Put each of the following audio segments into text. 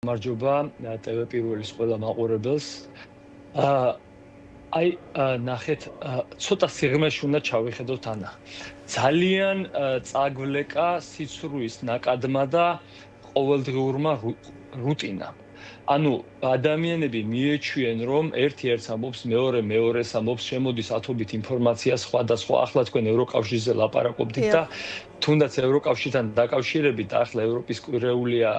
გამარჯობა TV პირველის ყველა მაყურებელს. ნახეთ, ცოტა სიღრმეში უნდა ჩავიხედოთ ანა. ძალიან წაგვლეკა სიცრუის ნაკადმა და ყოველდღიურმა რუტინამ. ანუ ადამიანები მიეჩვიან, რომ ერთ-ერთს ამბობს, მეორეს ამბობს, შემოდის ათობით ინფორმაცია სხვადასხვა. ახლა თქვენ ევროკავშირზე ლაპარაკობდით და თუნდაც ევროკავშირთან დაკავშირებით, ახლა ევროპის კვირეულია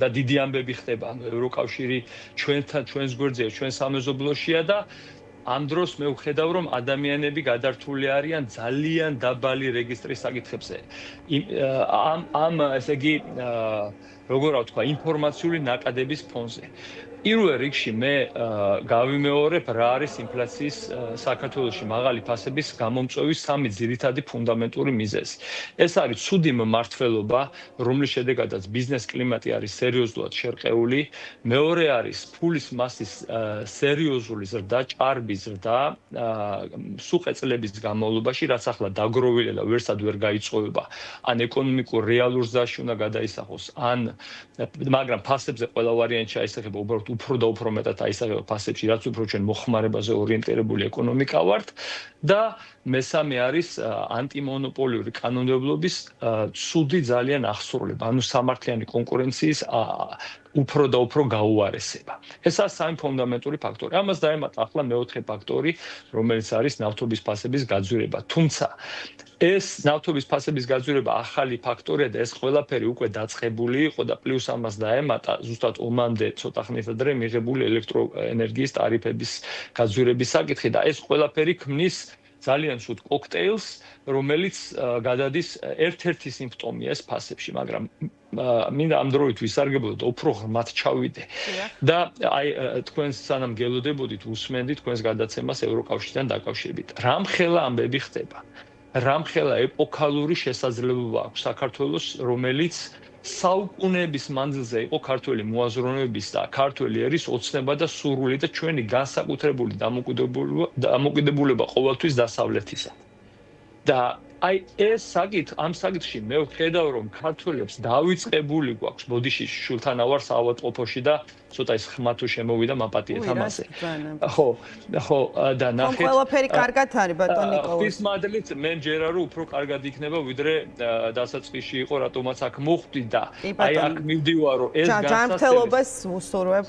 და დიდი ამბები ხდება, ანუ ევროკავშირი ჩვენს გვერდზეა, ჩვენ სამეზობლოშია და ამ დროს მე ვხედავ, რომ ადამიანები გადართული არიან ძალიან დაბალი რეგისტრის საკითხებზე. ესე იგი, როგორ ვთქვა, ინფორმაციული ნაკადების ფონზე. პირველ რიგში მე გავიმეორებ, რა არის ინფლაციის საქართველოში მაღალი ფასების გამომწვევის სამი ძირითადი ფუნდამენტური მიზეზი. ეს არის ცუდი მმართველობა, რომლის შედეგადაც ბიზნეს კლიმატი არის სერიოზულად შერყეული. მეორე არის ფულის მასის სერიოზული ზრდა, ჭარბი ზრდა სუყე წლების განმავლობაში, რაც ახლა დაგროვილი და ვერსად ვერ გაიწოვება. ან ეკონომიკურ რეალურ ზრდაში უნდა გადაისახოს, მაგრამ ფასებზე ყველა ვარიანტი აისახება, უბრალოდ უფრო და უფრო მეტად აისახება ფასებში, რაც უფრო ჩვენ მოხმარებაზე ორიენტირებული ეკონომიკა ვართ და მესამე არის ანტიმონოპოლიური კანონმდებლობის ცუდი ძალიან აღსრულება, ანუ სამართლიანი კონკურენციის უფრო და უფრო გაუარესება. ესაა სამი ფუნდამენტური ფაქტორი. ამას დაემატა ახლა მეოთხე ფაქტორი, რომელიც არის ნავთობის ფასების გაძვირება. თუმცა ეს ნავთობის ფასების გაძვირება ახალი ფაქტორია და ეს ყველაფერი უკვე დაწყებული იყო და პლუს ამას დაემატა ზუსტად ომამდე ცოტა ხნით ადრე მიღებული ელექტროენერგიის ტარიფების გაძვირების საკითხი და ეს ყველაფერი ქმნის ძალიან ცუდ კოქტეილს, რომელიც გადადის ერთ-ერთი სიმპტომია ეს ფასებში, მაგრამ მინდა ამ დროით ვისარგებლოთ, უფრო ღრმად ჩავიდე. და თქვენ სანამ გელოდებოდით, უსმენდით თქვენს გადაცემას ევროკავშირთან დაკავშირებით. რამხელა ამბები ხდება? რამხელა ეპოქალური შესაძლებლობა აქვს საქართველოს, რომელიც საუკუნეების მანძილზე იყო ქართველი მოაზროვნეების და ქართველი ერის ოცნება და სურვილი და ჩვენი განსაკუთრებული დამოკიდებულება ყოველთვის დასავლეთისა. და ეს ამ საკითხში მე ვხედავ, რომ ქართველებს დავიწყებული გვაქვს ბოდიში შულთანავარ საავადმყოფოში და ცოტა ის ხმა თუ შემოვიდა მაპატიეთ ამაზე. ხო, და ნახეთ. ყველაფერი კარგად არის ბატონო ნიკოლოზ. ის მადლით მე მჯერა რომ უფრო კარგად იქნება, ვიდრე დასაწყისში იყო, რატომაც აქ მოხვდი და აქ მივდივარ, რომ ეს ჯანმრთელობას უსურვებ.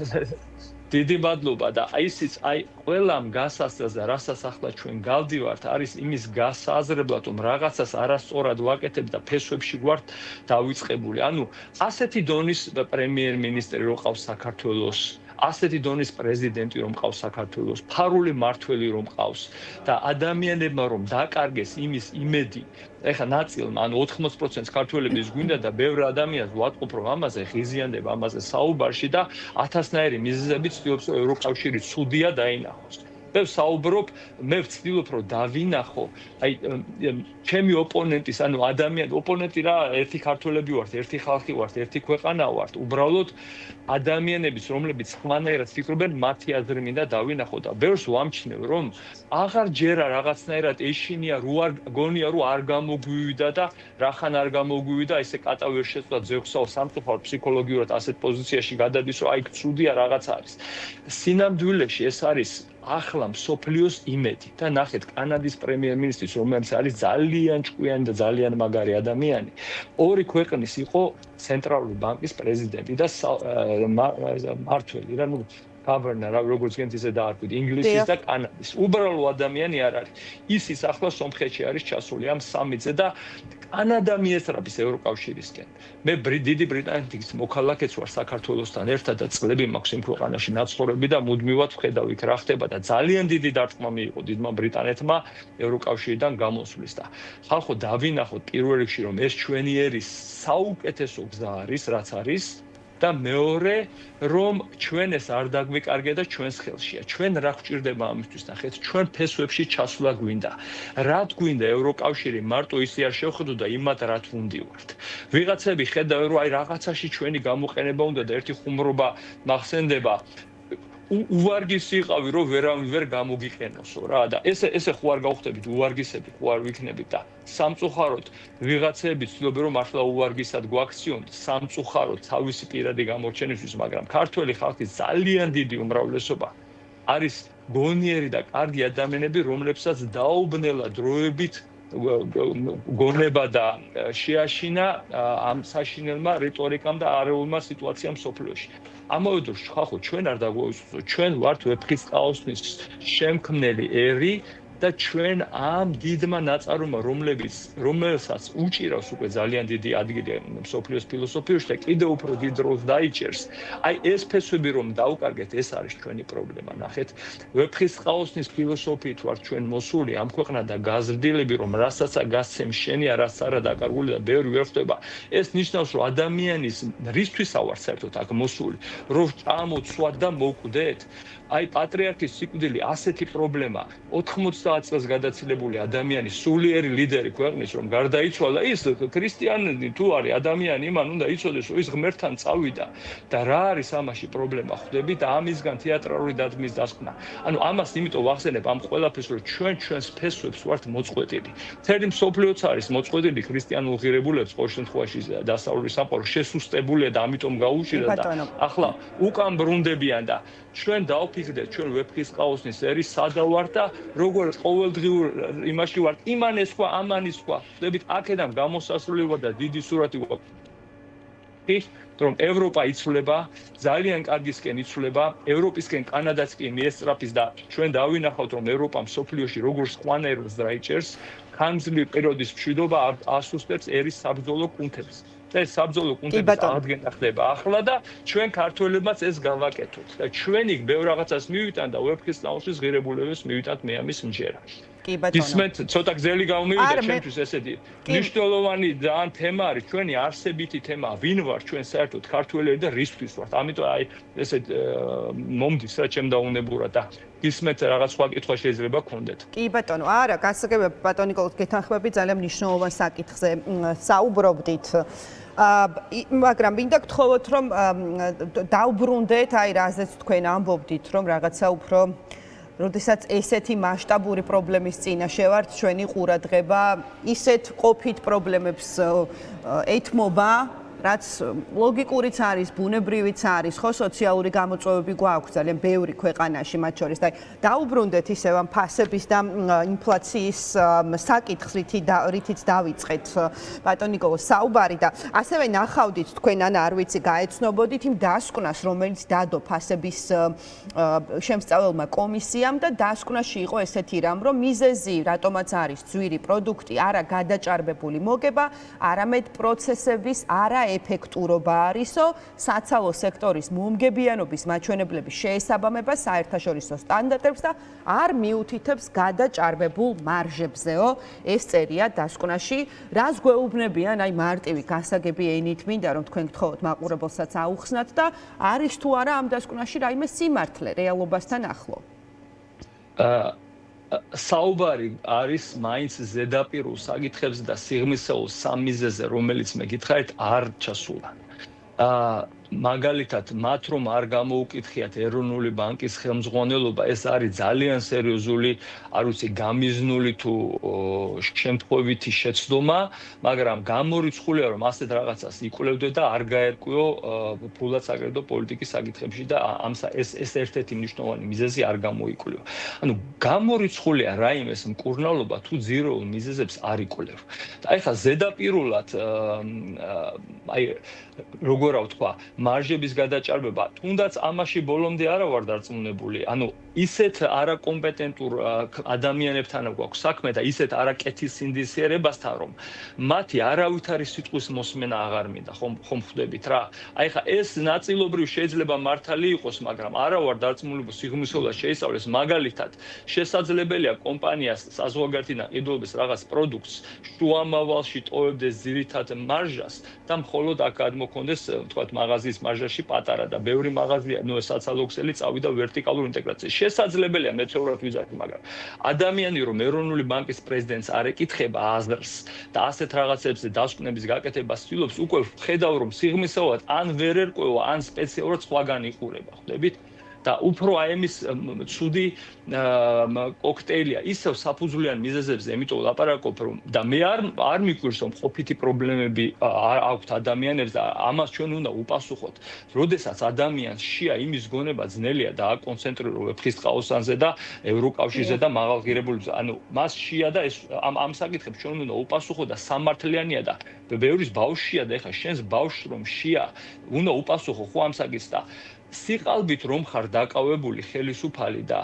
დიდი მადლობა და ისიც ყველამ გასასწრაზე, რასაც ახლა ჩვენ გავდივართ, არის იმის გასაზრებლად, რომ რაღაცას არასწორად ვაკეთებ და ფესვებში ვართ დავიწყებული. ანუ ასეთი დონის პრემიერ-მინისტრი რო ყავს საქართველოს, ასეთი დონის პრეზიდენტი რომ ყავს საქართველოს, ფარული მართველი რომ ყავს და ადამიანებმა რომ დაკარგეს იმის იმედი, ეხა ნაწილმა, ანუ 80%-ს ქართველების გვინდა და ბევრ ადამიანს ვატყობ რომ ამაზე ღიზიანდება, ამაზე საუბარში და ათასნაირი მიზეზებით ცდილობს რომ ევროკავშირი ცუდია დაინახოს. მე ვსაუბრობ, მე ვცდილობ რომ დავინახო, ჩემი ოპონენტის, ანუ ოპონენტი რა, ერთი ქართველები ვართ, ერთი ხალხი ვართ, ერთი ქვეყანა ვართ, უბრალოდ ადამიანების, რომლებიც სხვანაირად ფიქრობენ, მათი აზრი მინდა დავინახო და ბევრს ვამჩნევ, რომ აღარ ჯერა რაღაცნაირად ეშინია, გონია რომ არ გამოგვივიდა და რახან არ გამოგვივიდა, ესე კატა ვერ შეცვლა ძევსაო სამწუხაროდ ფსიქოლოგიურად ასეთ პოზიციაში გადადის, რომ ცუდია რაღაც არის. სინამდვილეში ეს არის ახლა მსოფლიოს იმედი და ნახეთ კანადის პრემიერ-მინისტრის, რომელიც არის ძალიან ჭკვიანი და ძალიან მაგარი ადამიანი, ორი ქვეყნის იყო ცენტრალური ბანკის პრეზიდენტი და მართველი, რა ნუ გავერნერ, როგორც გენთ ისე დაარქვით, ინგლისის და კანადის. უბრალო ადამიანი არ არის. ის ახლა სომხეთში არის ჩასული ამ სამიზე და კანადა მიესწრაფის ევროკავშირისკენ. მე დიდი ბრიტანეთის მოქალაქეც ვარ საქართველოსთან ერთად და წლები მაქვს იმ ქვეყანაში ნაცხოვრები და მუდმივად ვხედავ იქ რა ხდება და ძალიან დიდი დარტყმა მიიღო დიდმა ბრიტანეთმა ევროკავშირიდან გამოსვლის და ხალხო დავინახოთ პირველ რიგში რომ ეს ჩვენი ერის საუკეთესო გზა არის, რაც არის და მეორე რომ ჩვენ ეს არ დაგვიკარგე და ჩვენს ხელშია. ჩვენ რა გვჭირდება ამისთვის ნახეთ, ჩვენ ფესვებში ჩასვლა გვინდა. რა გვინდა ევროკავშირი მარტო ისე არ შევხედო და იმათ რა თუნდივართ. ვიღაცები ხედავენ რომ რაღაცაში ჩვენი გამოყენება უნდა და ერთი ხუმრობა მახსენდება უვარგისი იყავი რომ ვერავინ ვერ გამოგიყენოსო რა და ესე ხო არ გავხდებით უვარგისები ხო არ ვიქნებით და სამწუხაროდ ვიღაცები ცდილობენ რომ მართლა უვარგისად გვაქციონ სამწუხაროდ თავისი პირადი გამორჩენისთვის მაგრამ ქართველი ხალხის ძალიან დიდი უმრავლესობა არის გონიერი და კარგი ადამიანები რომლებსაც დაუბნელა დროებით გონება და შეაშინა ამ საშინელმა რიტორიკამ და არეულმა სიტუაციამ სოფლიოში. ამავე დროს ხახო ჩვენ არ დაგვეუსწრო, ჩვენ ვართ ვეფხის ყაოსნის შემქმნელი ერი და ჩვენ ამ დიდმა ნაწარმოებმა რომელსაც უჭირავს უკვე ძალიან დიდი ადგილი სოფლიოს ფილოსოფიაში და კიდევ უფრო დიდ დროს დაიჭერს. აი ეს ფესვები რომ დაუკარგეთ, ეს არის ჩვენი პრობლემა. ნახეთ, ვეფხის ყაოსნის ფილოსოფიით ვართ ჩვენ მოსული ამ ქვეყნა და გაზრდილები რომ რასაც გასცემ შენია, რაც არა დაკარგული და ბევრი ვერ ხდება. ეს ნიშნავს რომ ადამიანის რისთვის ავარ საერთოდ აქ მოსული, რომ წამოცვათ და მოვკვდეთ. აი პატრიარქის სიკვდილი ასეთი პრობლემა 90 წელს გადაცილებული ადამიანი სულიერი ლიდერი ქვეყნის რომ გარდაიცვალა ის ქრისტიანი თუ არის ადამიანი იმან უნდა იცოდეს რომ ის ღმერთთან წავიდა და რა არის ამაში პრობლემა ხვდები და ამისგან თეატრალური დადგმის დასკვნა ანუ ამას იმიტომ ვახსენებ ამ ყველაფერს რომ ჩვენს ფესვებს ვართ მოწყვეტილი მთელი მსოფლიოც არის მოწყვეტილი ქრისტიანულ ღირებულებს ყოველ შემთხვევაში დასავლური სამყარო შესუსტებულია და ამიტომ გაუჭირდა და ახლა უკან ბრუნდებიან და ჩვენ დავფიქრდეთ ჩვენ ვეფხის ყაოსნის ერის სადავართ და როგორ ყოველდღიურ იმაში ვართ იმანეს სხვა ამანის სხვა ხვდებით აქედან გამოსასვლელობა და დიდი სურათი გვაქვს რომ ევროპა იცვლება ძალიან კარგისკენ იცვლება ევროპისკენ კანადაც კი მიესწრაფის და ჩვენ დავინახავთ რომ ევროპა მსოფლიოში როგორ სხვანაირად დაიჭერს ხანგრძლივი პერიოდის მშვიდობა ასუსტებს ერის საბრძოლო კუნთებს და ეს საბრძოლო კუნთების აღდგენა ხდება ახლა და ჩვენ ქართველებმაც ეს გავაკეთოთ და ჩვენი ბევრ რაღაცას მივიტან და ვეფხის ყაოსნის ღირებულებებს მივიტანთ მე ამის მჯერა. ისმენთ ცოტა გზელი გამომივიდა ჩვენთვის ესეთი მნიშვნელოვანი ძალიან თემა არის ჩვენი არსებითი თემა ვინ ვარ ჩვენ საერთოდ ქართველები და რისთვის ვართ ამიტომ აი ესეთ მომდის რა ჩემ დაუნებურად და ისმენთ რაღაც სხვა კითხვა შეიძლება გქონდეთ. კი ბატონო, არა, გასაგებია ბატონო ნიკოლოზ გეთანხმებით ძალიან მნიშვნელოვან საკითხზე საუბრობდით. მაგრამ მინდა გთხოვოთ რომ დაუბრუნდეთ აი რაზეც თქვენ ამბობდით რომ რაღაცა უფრო როდესაც ესეთი მასშტაბური პრობლემის წინაშე ვართ ჩვენი ყურადღება ისეთ ყოფით პრობლემებს ეთმობა რაც ლოგიკურიც არის, ბუნებრივიც არის, ხო, სოციალური გამოწვევები გვაქვს ძალიან ბევრი ქვეყანაში, მათ შორის და დაუბრუნდეთ ისევ ამ ფასების და ინფლაციის საკითხს, რითიც დავიწყეთ ბატონ ნიკოლოზ საუბარი და ასევე ნახავდით თქვენ ან არ ვიცი, გაეცნობოდით იმ დასკვნას, რომელიც დადო ფასების შემსწავლელმა კომისიამ და დასკვნაში იყო ესეთი რამ, რომ მიზეზი, რატომაც არის ძვირი პროდუქტი, არა გადაჭარბებული მოგება, არამედ პროცესების არა ეფექტურობა არისო, საცალო სექტორის მომგებიანობის მაჩვენებლების შეესაბამება საერთაშორისო სტანდარტებს და არ მიუთითებს გადაჭარბებულ მარჟებზეო. ეს წერია დასკვნაში. რას გვეუბნებიან აი მარტივი გასაგები ენით მინდა რომ თქვენ გთხოვოთ მაყურებელსაც აუხსნათ და არის თუ არა ამ დასკვნაში რაიმე სიმართლე რეალობასთან ახლო. საუბარი არის მაინც ზედაპირულ საკითხებზე და სიღრმისეულ სამიზეზე, რომელიც მე გითხარით, არ ჩასულა. მაგალითად, მათ რომ არ გამოუკითხიათ ეროვნული ბანკის ხელმძღვანელობა, ეს არის ძალიან სერიოზული, არ ვიცი, გამიზნული თუ შემთხვევითი შეცდომა, მაგრამ გამორიცხულია რომ ასეთ რაღაცას იკვლევდე და არ გაერკვიო ფულად საკრედო პოლიტიკის საკითხებში და ეს ერთ-ერთი მნიშვნელოვანი მიზეზი არ გამოიკვლევ. ანუ გამორიცხულია რაიმეს მკურნალობა თუ ძირეულ მიზეზებს არ იკვლევ. და ეხლა ზედაპირულად აი როგორ ვთქვა მარჟების გადაჭარბება, თუნდაც ამაში ბოლომდე არა ვარ დარწმუნებული. ანუ ისეთ არაკომპეტენტურ ადამიანებთან გვაქვს საქმე და ისეთ არაკეთილსინდისიერებასთან, რომ მათი არავითარი სიტყვის მოსმენა აღარ მინდა, ხომ ხვდებით რა. აი ხა ეს ნაწილობრივ შეიძლება მართალი იყოს, მაგრამ არა ვარ დარწმუნებული სიღრმისეულად შეისწავლეს. მაგალითად, შესაძლებელია კომპანიას საზღვარგარეთიდან ყიდულობის რაღაც პროდუქტს შუამავალში ტოვებდეს ძირითად მარჟას და მხოლოდ აქ გადმოქონდეს, თქვათ, მაღაზიის მარჟაში პატარა და ბევრი მაღაზია, ნუ საცალო ქსელი წავიდა ვერტიკალურ ინტეგრაციას. შესაძლებელია მეცეურად ვიზარდე, მაგრამ ადამიანი რომ ეროვნული ბანკის პრეზიდენტს არ ეკითხება აზრს და ასეთ რაღაცებზე დასკვნების გაკეთებას ცდილობს, უკვე ხედავ რომ სიღრმისეულად ან ვერ ერკვევა, ან სპეციალურად სხვაგან იყურება, ხვდებით? და უფრო აი ამის ცუდი კოქტეილია ისევ საფუძვლიან მიზეზებზე, იმიტომ ლაპარაკობ რომ და მე არ მიგვირს რომ ყოფითი პრობლემები აქვთ ადამიანებს და ამას ჩვენ უნდა უპასუხოთ. როდესაც ადამიანს შეა იმის გონება ძნელია და აკონცენტრირო ვეფხისტყაოსანზე და ევროკავშირზე და მაღალღირებულებზე. ანუ მას შეა და ეს ამ საკითხებს ჩვენ უნდა უპასუხოთ და სამართლიანია და ბევრის ბავშვია და ეხლა შენს ბავშვს რომ შეა უნდა უპასუხო ხო ამ საკითხს და სიყალბით რომ ხარ დაკავებული ხელისუფალი და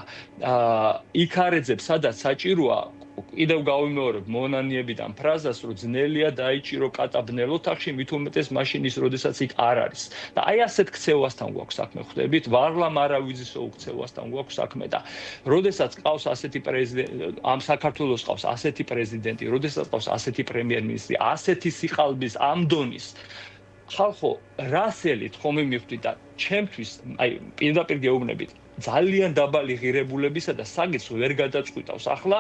იქ არეძებს სადაც საჭიროა კიდევ გავიმეორებ მონანიებიდან ფრაზას რომ ძნელია დაიჭირო კატაბნელ ოთახში მით უმეტეს მაშინ ის როდესაც იქ არ არის და აი ასეთ ქცევასთან გვაქვს საქმე ხვდებით ვარლამ არავიძისო უქცევასთან გვაქვს საქმე და როდესაც ყავს ასეთი პრეზიდენტი ამ საქართველოს ყავს ასეთი პრეზიდენტი როდესაც ყავს ასეთი პრემიერ-მინისტრი ასეთი სიყალბის ამ დონის ხალხო რასელით ხომ მივხვდით და ჩემთვის აი პირდაპირ გეუბნებით ძალიან დაბალი ღირებულებისა და საგიც ვერ გადაწყვიტავს ახლა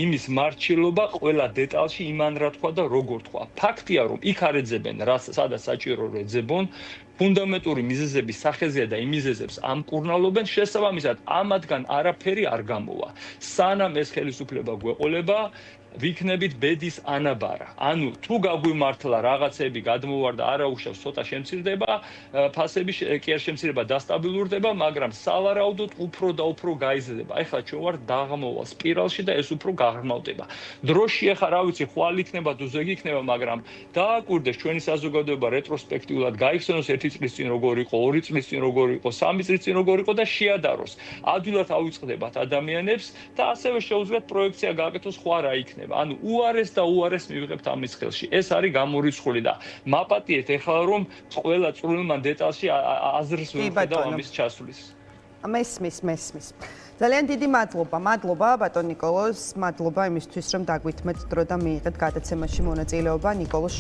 იმის მარჩილობა ყველა დეტალში იმან რა თქვა და როგორ თქვა ფაქტია რომ იქ არეძებენ რას სადაც საჭირო რომ ეძებონ ფუნდამენტური მიზეზების სახეზეა და იმ მიზეზებს ამკურნალობენ შესაბამისად ამათგან არაფერი არ გამოვა სანამ ეს ხელისუფლება გვეყოლება ვიქნებით ბედის ანაბარა. ანუ თუ გაგვიმართლა რაღაცები გადმოვარდა არაუშავს ცოტა შემცირდება, ფასები კი არ შემცირდება დასტაბილურდება, მაგრამ სავარაუდოდ უფრო და უფრო გაიზრდება. ეხლა ჩვენ ვართ დაღმოვალ სპირალში და ეს უფრო გაღრმავდება. დროში ეხლა რა ვიცი, ხვალ იქნება თუ ზეგი იქნება, მაგრამ დააკვირდეს ჩვენი საზოგადოება რეტროსპექტიულად, გაიხსენოს 1 წლის წინ როგორ იყო, 2 წლის წინ როგორ იყო, 3 წლის წინ როგორ იყო და შეადაროს. ადვილად ავიწყდებათ ადამიანებს და ასევე შეუძლიათ პროექცია გააკეთოს სხვა რა იქნება. ანუ უარეს და უარეს მივიღებთ ამის ხელში. ეს არის გამორიცხული და მაპატიეთ ეხლა რომ ყველა წვრილმა დეტალში აზრს ვერ ხედავ ამის ჩასვლის. მესმის. ძალიან დიდი მადლობა ბატონ ნიკოლოზ, მადლობა იმისთვის რომ დაგვითმეთ დრო და მიიღეთ გადაცემაში მონაწილეობა ნიკოლოზ